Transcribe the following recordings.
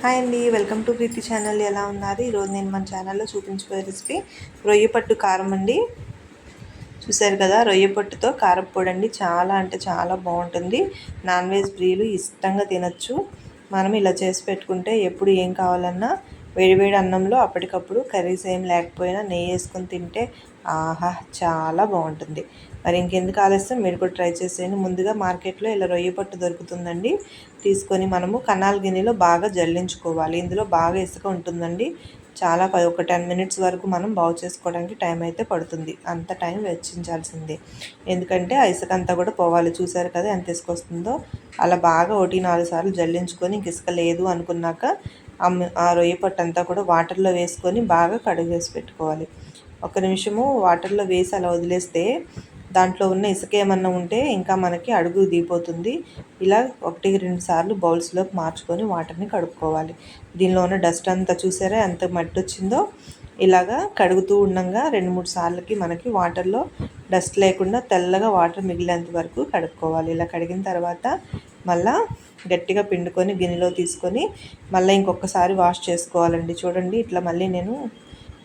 Hi అండి, welcome to Preethi channel. ఎలా ఉన్నారు? ఈరోజు నేను మన ఛానల్లో చూపించబోయే రెసిపీ రొయ్య పట్టు కారం అండి. చూసారు కదా, రొయ్య పట్టుతో కారప్పొడి అండి. చాలా అంటే చాలా బాగుంటుంది. నాన్ వెజ్ ప్రియులు ఇష్టంగా తినచ్చు. మనం ఇలా చేసి పెట్టుకుంటే ఎప్పుడు ఏం కావాలన్నా వేడివేడి అన్నంలో అప్పటికప్పుడు కర్రీస్ ఏం లేకపోయినా నెయ్యి వేసుకొని తింటే ఆహా చాలా బాగుంటుంది. మరి ఇంకెందుకు ఆలస్యం, మీరు కూడా ట్రై చేసేయండి. ముందుగా మార్కెట్లో ఇలా రొయ్య పట్టు దొరుకుతుందండి. తీసుకొని మనము కనాల్ గిన్నెలో బాగా జల్లించుకోవాలి. ఇందులో బాగా ఇసుక ఉంటుందండి. చాలా ఒక 10 మినిట్స్ వరకు మనం బాగు చేసుకోవడానికి టైం అయితే పడుతుంది. అంత టైం వెచ్చించాల్సిందే, ఎందుకంటే ఆ ఇసుక అంతా కూడా పోవాలి. చూసారు కదా ఎంత ఇసుక వస్తుందో. అలా బాగా 1-4 సార్లు జల్లించుకొని ఇంక ఇసుక లేదు అనుకున్నాక ఆ రొయ్య పట్టు అంతా కూడా వాటర్లో వేసుకొని బాగా కడిగేసి పెట్టుకోవాలి. 1 నిమిషము వాటర్లో వేసి అలా వదిలేస్తే దాంట్లో ఉన్న ఇసుక ఏమన్నా ఉంటే ఇంకా మనకి అడుగు దిగిపోతుంది. ఇలా 1-2 సార్లు బౌల్స్లోకి మార్చుకొని వాటర్ని కడుక్కోవాలి. దీనిలో ఉన్న డస్ట్ అంతా చూసారా ఎంత మట్టి వచ్చిందో. ఇలాగా కడుగుతూ ఉండగా 2-3 సార్లకి మనకి వాటర్లో డస్ట్ లేకుండా తెల్లగా వాటర్ మిగిలేంత వరకు కడుక్కోవాలి. ఇలా కడిగిన తర్వాత మళ్ళీ గట్టిగా పిండుకొని గిన్నెలో తీసుకొని మళ్ళీ ఇంకొకసారి వాష్ చేసుకోవాలండి. చూడండి, ఇట్లా మళ్ళీ నేను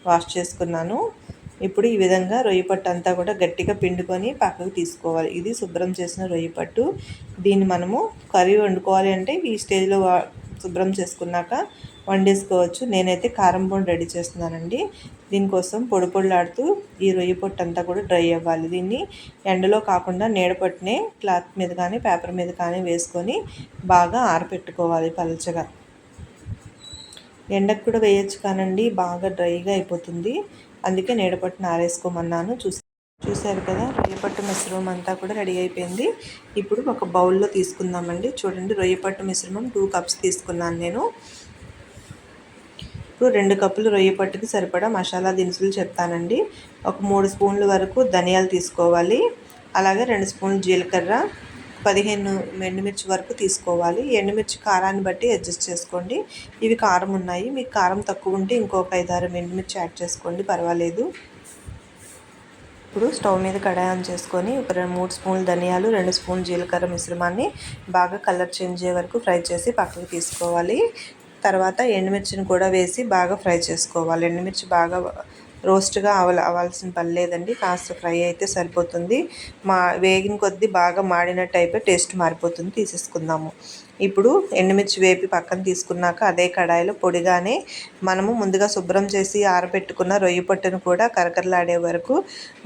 వాష్ చేసుకున్నాను. ఇప్పుడు ఈ విధంగా రొయ్యపట్టు అంతా కూడా గట్టిగా పిండుకొని పక్కకు తీసుకోవాలి. ఇది శుభ్రం చేసిన రొయ్యపట్టు. దీన్ని మనము కర్రీ వండుకోవాలి అంటే ఈ స్టేజ్లో శుభ్రం చేసుకున్నాక వండేసుకోవచ్చు. నేనైతే కారం పొడి రెడీ చేస్తున్నానండి. దీనికోసం పొడి పొడిలాడుతూ ఈ రొయ్య పొట్టు అంతా కూడా డ్రై అవ్వాలి. దీన్ని ఎండలో కాకుండా నీడపట్టునే క్లాత్ మీద కానీ పేపర్ మీద కానీ వేసుకొని బాగా ఆరపెట్టుకోవాలి పలచగా. ఎండకు కూడా వేయచ్చు కానండి, బాగా డ్రైగా అయిపోతుంది. అందుకే నీడపట్టున ఆరేసుకోమన్నాను. చూసారు కదా, రొయ్యపట్టు మిశ్రమం అంతా కూడా రెడీ అయిపోయింది. ఇప్పుడు ఒక బౌల్లో తీసుకుందామండి. చూడండి, రొయ్యపట్టు మిశ్రమం 2 కప్స్ తీసుకున్నాను నేను. ఇప్పుడు 2 కప్పులు రొయ్యపట్టుకి సరిపడా మసాలా దినుసులు చెప్తానండి. ఒక 3 స్పూన్ల వరకు ధనియాలు తీసుకోవాలి. అలాగే 2 స్పూన్లు జీలకర్ర, 15 ఎండుమిర్చి వరకు తీసుకోవాలి. ఎండుమిర్చి కారాన్ని బట్టి అడ్జస్ట్ చేసుకోండి. ఇవి కారం ఉన్నాయి, మీకు కారం తక్కువ ఉంటే ఇంకొక 5-6 ఎండుమిర్చి యాడ్ చేసుకోండి, పర్వాలేదు. ఇప్పుడు స్టవ్ మీద కడాయి ఆన్ చేసుకొని ఒక 3 స్పూన్లు ధనియాలు, 2 స్పూన్లు జీలకర్ర మిశ్రమాన్ని బాగా కలర్ చేంజ్ అయ్యే వరకు ఫ్రై చేసి పక్కకు తీసుకోవాలి. తర్వాత ఎండుమిర్చిని కూడా వేసి బాగా ఫ్రై చేసుకోవాలి. ఎండుమిర్చి బాగా రోస్ట్గా అవ్వాల్సిన పని లేదండి, కాస్త ఫ్రై అయితే సరిపోతుంది. వేగిన కొద్దీ బాగా మాడినట్టు అయిపోయి టేస్ట్ మారిపోతుంది. తీసేసుకుందాము. ఇప్పుడు ఎండుమిర్చి వేపి పక్కన తీసుకున్నాక అదే కడాయిలో పొడిగానే మనము ముందుగా శుభ్రం చేసి ఆరబెట్టుకున్న రొయ్య పొట్టును కూడా కరకరలాడే వరకు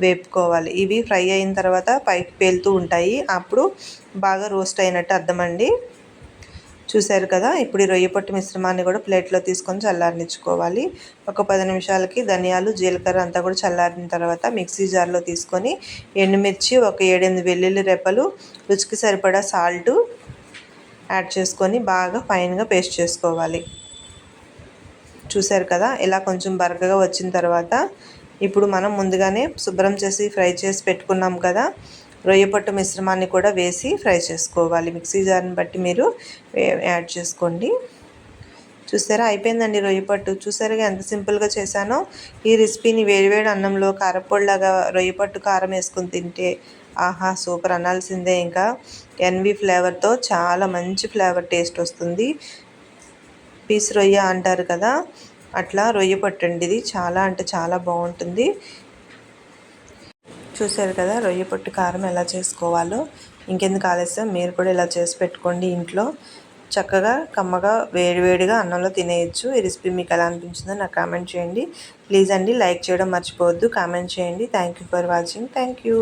వేపుకోవాలి. ఇవి ఫ్రై అయిన తర్వాత పైకి పేలుతూ ఉంటాయి, అప్పుడు బాగా రోస్ట్ అయినట్టు అర్థమండి. చూసారు కదా, ఇప్పుడు ఈ రొయ్య పొట్టు మిశ్రమాన్ని కూడా ప్లేట్లో తీసుకొని చల్లారనిచ్చుకోవాలి. ఒక 10 నిమిషాలకి ధనియాలు జీలకర్ర అంతా కూడా చల్లారిన తర్వాత మిక్సీ జార్లో తీసుకొని ఎండుమిర్చి, ఒక 7-8 వెల్లుల్లి రెప్పలు, రుచికి సరిపడా సాల్టు యాడ్ చేసుకొని బాగా ఫైన్గా పేస్ట్ చేసుకోవాలి. చూసారు కదా, ఇలా కొంచెం బరకగా వచ్చిన తర్వాత ఇప్పుడు మనం ముందుగానే శుభ్రం చేసి ఫ్రై చేసి పెట్టుకున్నాం కదా రొయ్యపట్టు మిశ్రమాన్ని కూడా వేసి ఫ్రై చేసుకోవాలి. మిక్సీ జార్ని బట్టి మీరు యాడ్ చేసుకోండి. చూసారా, అయిపోయిందండి రొయ్యపట్టు. చూసారుగా ఎంత సింపుల్గా చేశానో. ఈ రెసిపీని వేడివేడి అన్నంలో కారపొడిలాగా రొయ్యపట్టు కారం వేసుకొని తింటే ఆహా సూపర్ అనాల్సిందే. ఇంకా ఎన్వి ఫ్లేవర్తో చాలా మంచి ఫ్లేవర్ టేస్ట్ వస్తుంది. పీస్ రొయ్య అంటారు కదా, అట్లా రొయ్య పట్టండి. ఇది చాలా అంటే చాలా బాగుంటుంది. చూసారు కదా రొయ్య పొట్టు కారం ఎలా చేసుకోవాలో. ఇంకెందుకు ఆలస్యం, మీరు కూడా ఇలా చేసి పెట్టుకోండి ఇంట్లో. చక్కగా కమ్మగా వేడివేడిగా అన్నంలో తినేయచ్చు. ఈ రెసిపీ మీకు ఎలా అనిపించిందో నాకు కామెంట్ చేయండి. ప్లీజ్ అండి, లైక్ చేయడం మర్చిపోవద్దు, కామెంట్ చేయండి. Thank you for watching. Thank you.